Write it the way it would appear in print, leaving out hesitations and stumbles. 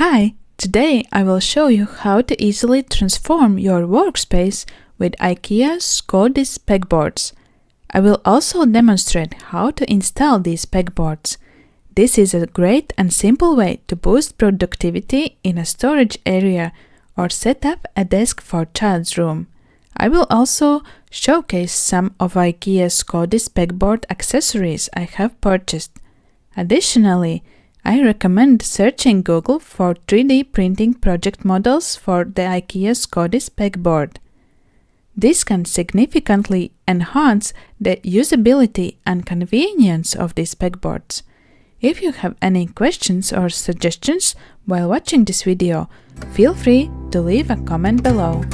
Hi! Today I will show you how to easily transform your workspace with IKEA SKÅDIS Pegboards. I will also demonstrate how to install these pegboards. This is a great and simple way to boost productivity in a storage area or set up a desk for child's room. I will also showcase some of IKEA SKÅDIS Pegboard accessories I have purchased. Additionally, I recommend searching Google for 3D printing project models for the IKEA SKÅDIS Pegboard. This can significantly enhance the usability and convenience of these pegboards. If you have any questions or suggestions while watching this video, feel free to leave a comment below.